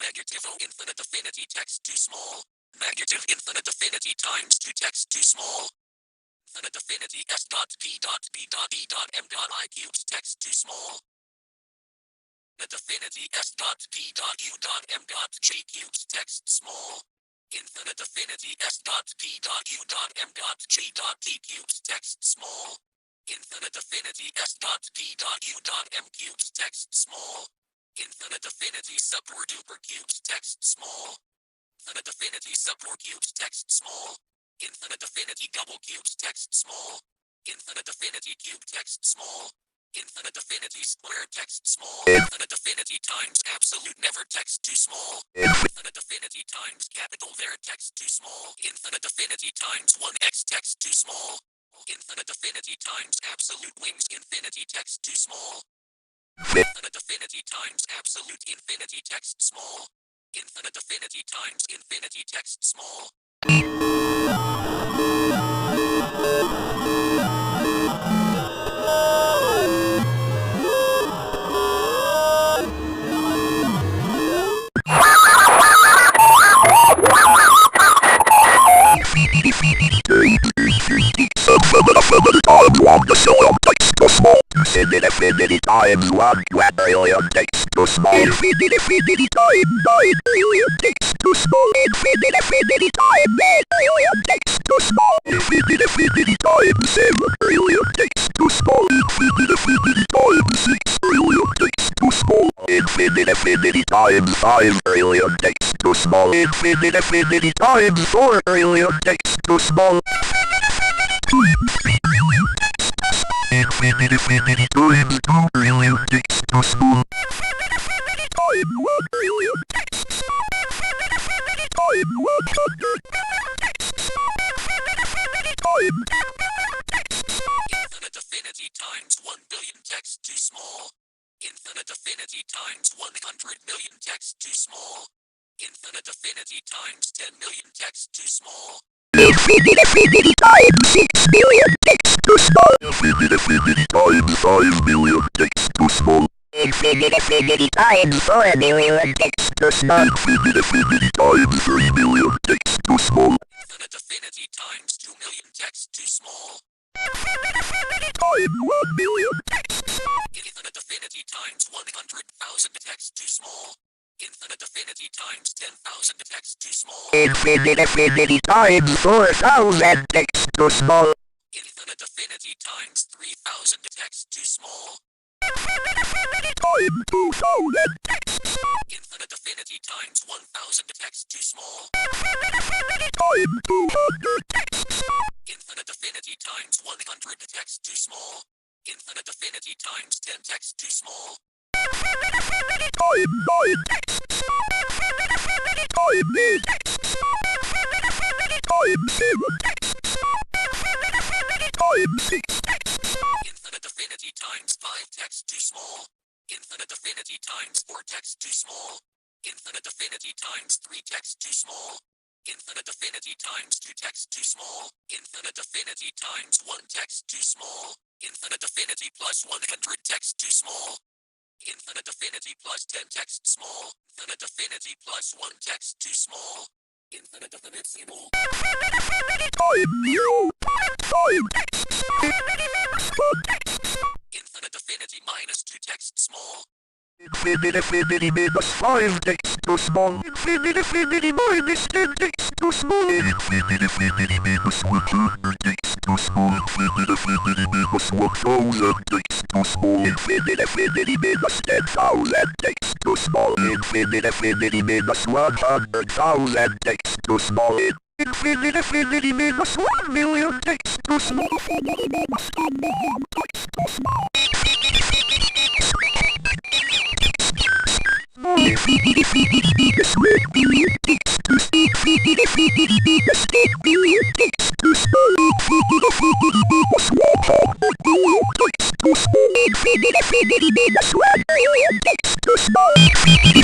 Negative O infinite affinity text too small. Negative infinite affinity times 2 text too small. Infinite affinity S dot D dot B dot E dot M dot I cubes text too small. Infinite affinity S dot D dot U dot M dot J cubes text small. Infinite affinity S dot D dot U dot M dot J dot D cubes text small. Infinite affinity S dot D dot U dot M cubes text small. Infinite affinity sub-4 duper cubes text small. Infinite affinity sub-4 cubes text small. Infinite affinity double cubes text small. Infinite affinity cube text small. Infinite affinity square text small. Infinite affinity times absolute never text too small. Infinite affinity times capital there text too small. Infinite affinity times 1x text too small. Infinite affinity times absolute wings infinity text too small. Infinite affinity times absolute infinity text small. Infinite affinity times infinity text small. Infinity times 1 billion takes too small. Infinity times 9 billion takes too small. Infinity times 8 billion takes too small. Infinity times 7 billion takes too small. Infinity times 6 billion takes too small. Infinity times 5 billion takes too small. Infinity times 4 billion takes too small. Infinity times 2 billion takes too small. Time 1 billion takes time 100 takes time 10 Infinite affinity times 1 billion text too small. Infinite affinity times 100 million text too small. Infinite affinity times 10 million text too small. Infinity times 6 billion takes too small. Infinity times 5 billion takes too small. Infinity times 4 billion takes too small. Infinity times 3 billion takes too small. Infinite affinity times 2 million text too small. Time 1 billion takes Infinite affinity times 100,000 text too small. Infinite affinity times 10,000 text too small. Infinity times 4,000 takes too small. Infinite affinity times 3,000 text too small. Time 2,000 takes Infinite affinity times 1,000 text too small. time 200 takes Infinite affinity times 100 text too small. Infinite affinity times 10 text too small. time 9 takes time 8 takes time 7 takes time 6 takes Infinite affinity times 5 text too small. Infinite affinity times 4 text too small. Infinite affinity times 3 text too small. Infinite affinity times 2 text too small. Infinite affinity times 1 text too small. Infinite affinity plus 100 text too small. Infinite affinity plus 10 text small. Infinite affinity plus 1 text too small. Infinite infinitesimal. time 0 time takes Infinite affinity minus 2 text small. Infinity minus 5 takes too small. Infinity minus 10 takes too small. Infinity minus 100 takes too small. Infinity minus 1,000 takes too small. Infinity minus 10,000 takes too small. Infinity minus 100,000 takes too small. Infinity minus 1 million takes too small. Infinity minus 10 million takes too small. Infinity minus 1 billion takes too small. Infinity minus 10 billion takes too small. Infinity minus 100 billion takes too small. Infinity minus 1 billion takes too small. Infinity